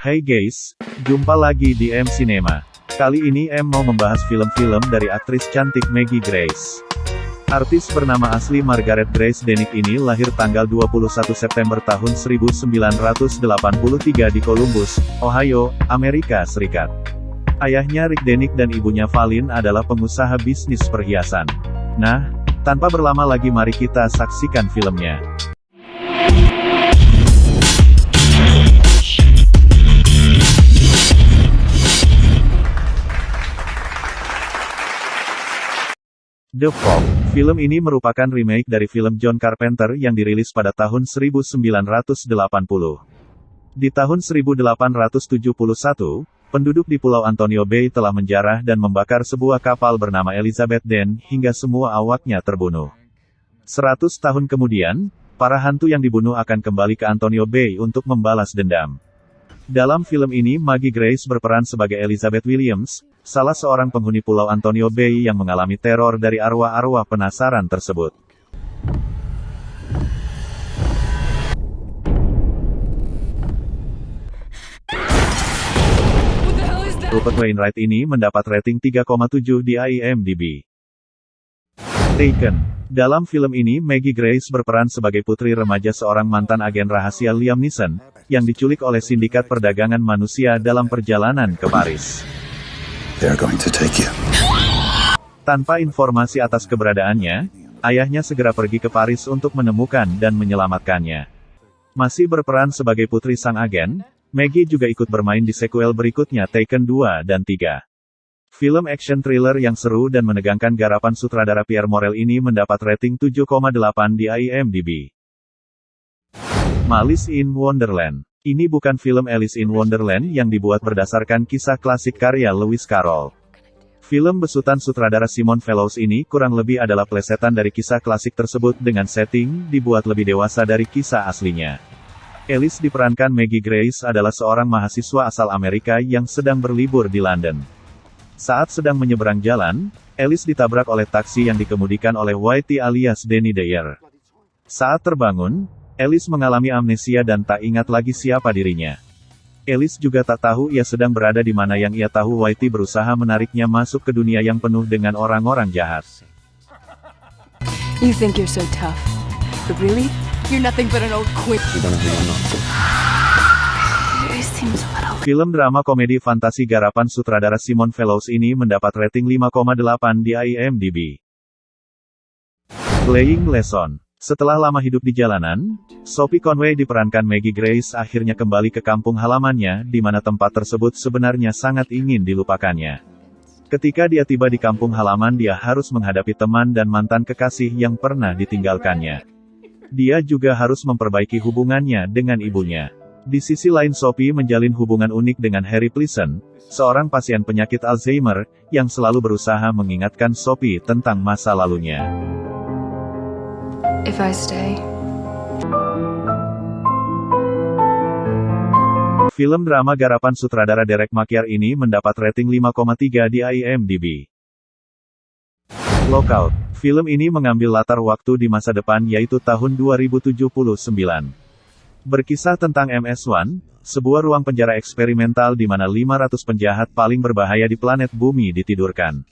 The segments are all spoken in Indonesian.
Hai guys, jumpa lagi di M Cinema. Kali ini M mau membahas film-film dari aktris cantik Maggie Grace. Artis bernama asli Margaret Grace Denick ini lahir tanggal 21 September tahun 1983 di Columbus, Ohio, Amerika Serikat. Ayahnya Rick Denick dan ibunya Valin adalah pengusaha bisnis perhiasan. Nah, tanpa berlama lagi mari kita saksikan filmnya. The Fog. Film ini merupakan remake dari film John Carpenter yang dirilis pada tahun 1980. Di tahun 1871, penduduk di Pulau Antonio Bay telah menjarah dan membakar sebuah kapal bernama Elizabeth Dan hingga semua awaknya terbunuh. 100 tahun kemudian, para hantu yang dibunuh akan kembali ke Antonio Bay untuk membalas dendam. Dalam film ini Maggie Grace berperan sebagai Elizabeth Williams, salah seorang penghuni Pulau Antonio Bay yang mengalami teror dari arwah-arwah penasaran tersebut. Rupert Wainwright ini mendapat rating 3,7 di IMDb. Taken. Dalam film ini Maggie Grace berperan sebagai putri remaja seorang mantan agen rahasia Liam Neeson, yang diculik oleh sindikat perdagangan manusia dalam perjalanan ke Paris. They're going to take you. Tanpa informasi atas keberadaannya, ayahnya segera pergi ke Paris untuk menemukan dan menyelamatkannya. Masih berperan sebagai putri sang agen, Maggie juga ikut bermain di sequel berikutnya Taken 2 dan 3. Film action thriller yang seru dan menegangkan garapan sutradara Pierre Morel ini mendapat rating 7,8 di IMDb. Alice in Wonderland. Ini bukan film Alice in Wonderland yang dibuat berdasarkan kisah klasik karya Lewis Carroll. Film besutan sutradara Simon Fellows ini kurang lebih adalah plesetan dari kisah klasik tersebut dengan setting dibuat lebih dewasa dari kisah aslinya. Alice diperankan Maggie Grace adalah seorang mahasiswa asal Amerika yang sedang berlibur di London. Saat sedang menyeberang jalan, Alice ditabrak oleh taksi yang dikemudikan oleh Whitey alias Danny Dyer. Saat terbangun, Alice mengalami amnesia dan tak ingat lagi siapa dirinya. Alice juga tak tahu ia sedang berada di mana. Yang ia tahu Whitey berusaha menariknya masuk ke dunia yang penuh dengan orang-orang jahat. You think you're so tough, but really, you're nothing but an old quit. You don't know who you're not. It seems a little. Film drama komedi fantasi garapan sutradara Simon Fellows ini mendapat rating 5,8 di IMDb. Playing Lesson. Setelah lama hidup di jalanan, Sophie Conway diperankan Maggie Grace akhirnya kembali ke kampung halamannya, di mana tempat tersebut sebenarnya sangat ingin dilupakannya. Ketika dia tiba di kampung halaman, dia harus menghadapi teman dan mantan kekasih yang pernah ditinggalkannya. Dia juga harus memperbaiki hubungannya dengan ibunya. Di sisi lain Sophie menjalin hubungan unik dengan Harry Pleasant, seorang pasien penyakit Alzheimer, yang selalu berusaha mengingatkan Sophie tentang masa lalunya. If I stay. Film drama garapan sutradara Derek Maciar ini mendapat rating 5,3 di IMDb. Lookout. Film ini mengambil latar waktu di masa depan yaitu tahun 2079. Berkisah tentang MS-1, sebuah ruang penjara eksperimental di mana 500 penjahat paling berbahaya di planet bumi ditidurkan.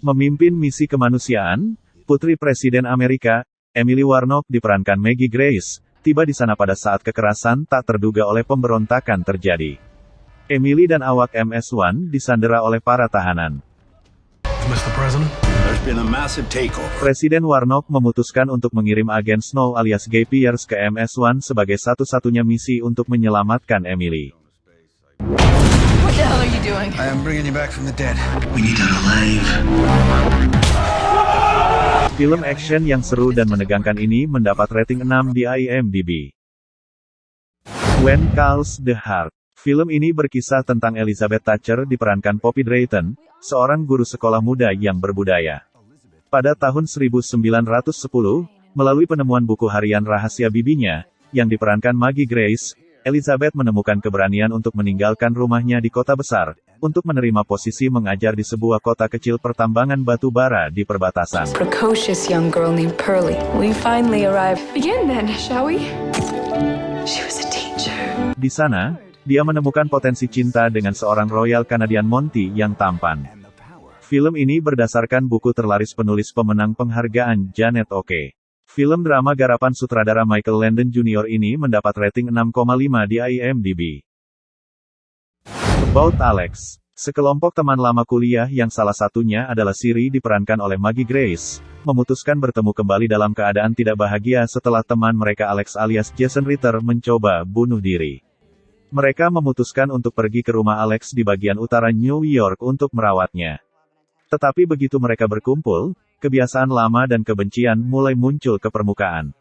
Memimpin misi kemanusiaan, Putri Presiden Amerika, Emily Warnock diperankan Maggie Grace, tiba di sana pada saat kekerasan tak terduga oleh pemberontakan terjadi. Emily dan awak MS-1 disandera oleh para tahanan. Mr. President? There's been a massive takeover. Presiden Warnock memutuskan untuk mengirim agen Snow alias Guy Pearce ke MS-1 sebagai satu-satunya misi untuk menyelamatkan Emily. What the hell are you doing? I am bringing you back from the dead. We need her alive. Film action yang seru dan menegangkan ini mendapat rating 6 di IMDb. When Calls the Heart. Film ini berkisah tentang Elizabeth Thatcher diperankan Poppy Drayton, seorang guru sekolah muda yang berbudaya. Pada tahun 1910, melalui penemuan buku harian rahasia bibinya, yang diperankan Maggie Grace, Elizabeth menemukan keberanian untuk meninggalkan rumahnya di kota besar, untuk menerima posisi mengajar di sebuah kota kecil pertambangan batu bara di perbatasan. Precocious young girl named Pearlie. We finally arrived. Begin then, shall we? She was a teacher. Di sana, Dia menemukan potensi cinta dengan seorang Royal Canadian Monty yang tampan. Film ini berdasarkan buku terlaris penulis pemenang penghargaan Janet Oke. Film drama garapan sutradara Michael Landon Jr. ini mendapat rating 6,5 di IMDb. About Alex. Sekelompok teman lama kuliah yang salah satunya adalah Siri diperankan oleh Maggie Grace, memutuskan bertemu kembali dalam keadaan tidak bahagia setelah teman mereka Alex alias Jason Ritter mencoba bunuh diri. Mereka memutuskan untuk pergi ke rumah Alex di bagian utara New York untuk merawatnya. Tetapi begitu mereka berkumpul, kebiasaan lama dan kebencian mulai muncul ke permukaan.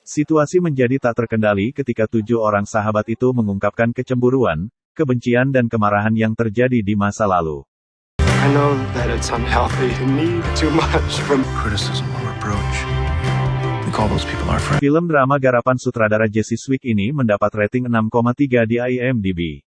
Situasi menjadi tak terkendali ketika 7 orang sahabat itu mengungkapkan kecemburuan, kebencian dan kemarahan yang terjadi di masa lalu. I know that it's unhealthy to need too much from Criticism or reproach. We call those people our friends. Film drama garapan sutradara Jesse Swick ini mendapat rating 6,3 di IMDb.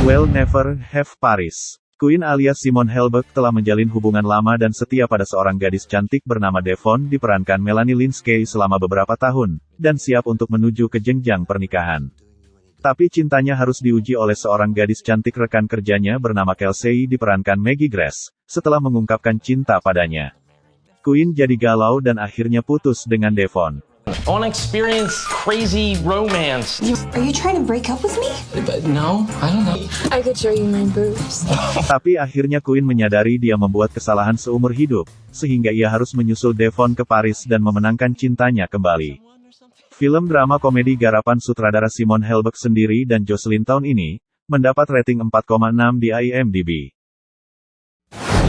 We'll Never Have Paris. Queen alias Simone Helberg telah menjalin hubungan lama dan setia pada seorang gadis cantik bernama Devon diperankan Melanie Lynskey selama beberapa tahun, dan siap untuk menuju ke jenjang pernikahan. Tapi cintanya harus diuji oleh seorang gadis cantik rekan kerjanya bernama Kelsey diperankan Maggie Grace, setelah mengungkapkan cinta padanya. Queen jadi galau dan akhirnya putus dengan Devon. I want to experience crazy romance. Are you trying to break up with me? But no, I don't know. I could show you my boobs. Tapi akhirnya Queen menyadari dia membuat kesalahan seumur hidup, sehingga ia harus menyusul Devon ke Paris dan memenangkan cintanya kembali. Film drama komedi garapan sutradara Simone Helberg sendiri dan Jocelyn tahun ini, mendapat rating 4,6 di IMDb.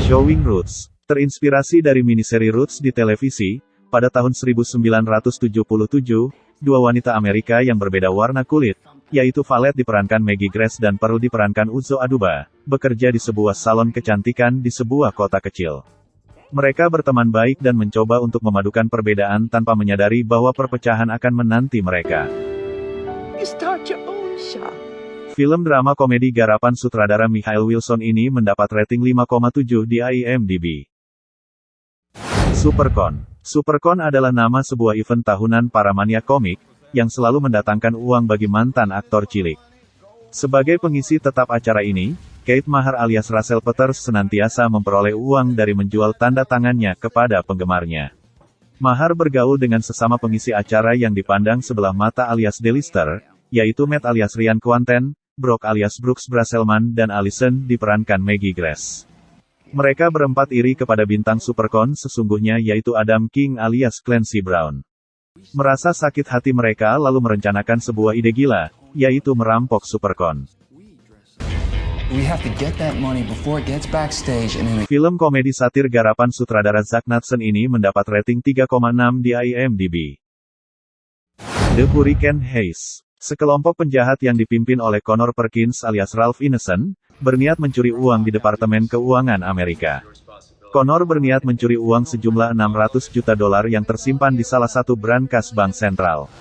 Showing Roots. Terinspirasi dari miniseri Roots di televisi, pada tahun 1977, 2 wanita Amerika yang berbeda warna kulit, yaitu Valette diperankan Maggie Grace dan Pearl diperankan Uzo Aduba, bekerja di sebuah salon kecantikan di sebuah kota kecil. Mereka berteman baik dan mencoba untuk memadukan perbedaan tanpa menyadari bahwa perpecahan akan menanti mereka. Film drama komedi garapan sutradara Michael Wilson ini mendapat rating 5,7 di IMDb. Supercon. Supercon adalah nama sebuah event tahunan para maniak komik, yang selalu mendatangkan uang bagi mantan aktor cilik. Sebagai pengisi tetap acara ini, Kate Mahar alias Russell Peters senantiasa memperoleh uang dari menjual tanda tangannya kepada penggemarnya. Mahar bergaul dengan sesama pengisi acara yang dipandang sebelah mata alias Delister, yaitu Matt alias Ryan Quanten, Brock alias Brooks Brasselman dan Allison diperankan Maggie Grace. Mereka berempat iri kepada bintang Supercon sesungguhnya yaitu Adam King alias Clancy Brown. Merasa sakit hati mereka lalu merencanakan sebuah ide gila, yaitu merampok Supercon. We have to get that money before it gets backstage and then Film komedi satir garapan sutradara Zack Knudsen ini mendapat rating 3,6 di IMDb. The Hurricane Heist. Sekelompok penjahat yang dipimpin oleh Connor Perkins alias Ralph Ineson, berniat mencuri uang di Departemen Keuangan Amerika. Connor berniat mencuri uang sejumlah $600 juta yang tersimpan di salah satu brankas bank sentral.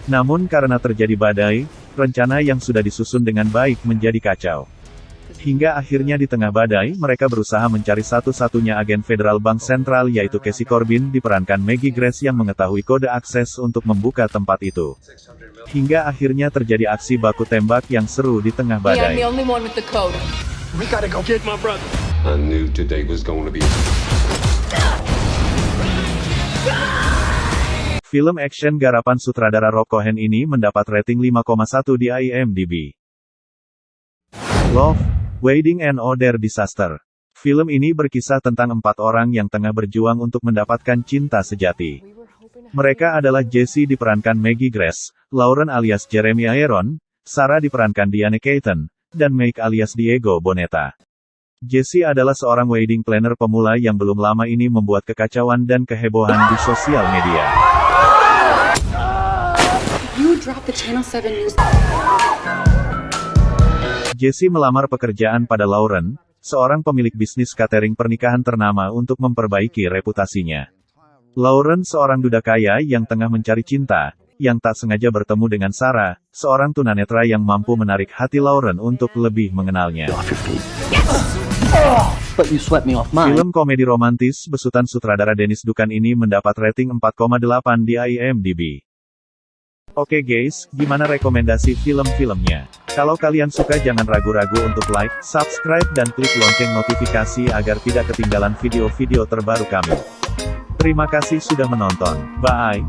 Namun karena terjadi badai, rencana yang sudah disusun dengan baik menjadi kacau. Hingga akhirnya di tengah badai, mereka berusaha mencari satu-satunya agen Federal Bank Sentral yaitu Casey Corbin diperankan Maggie Grace yang mengetahui kode akses untuk membuka tempat itu. Hingga akhirnya terjadi aksi baku tembak yang seru di tengah Yeah, I'm badai. the only one with the code. we gotta go get my brother. I knew today was going to be. Film action garapan sutradara Rob Cohen ini mendapat rating 5,1 di IMDb. Love, Wedding and Other Disaster. Film ini berkisah tentang 4 orang yang tengah berjuang untuk mendapatkan cinta sejati. Mereka adalah Jesse diperankan Maggie Grace, Lauren alias Jeremy Iron, Sarah diperankan Diane Keaton, dan Mike alias Diego Boneta. Jesse adalah seorang wedding planner pemula yang belum lama ini membuat kekacauan dan kehebohan di sosial media. You dropped the Channel 7 news. Jesse melamar pekerjaan pada Lauren, seorang pemilik bisnis catering pernikahan ternama untuk memperbaiki reputasinya. Lauren seorang duda kaya yang tengah mencari cinta, yang tak sengaja bertemu dengan Sarah, seorang tunanetra yang mampu menarik hati Lauren untuk lebih mengenalnya. but you swept me off mine. Film komedi romantis besutan sutradara Dennis Dukan ini mendapat rating 4,8 di IMDb. Oke guys, gimana rekomendasi film-filmnya? Kalau kalian suka jangan ragu-ragu untuk like, subscribe dan klik lonceng notifikasi agar tidak ketinggalan video-video terbaru kami. Terima kasih sudah menonton. Bye.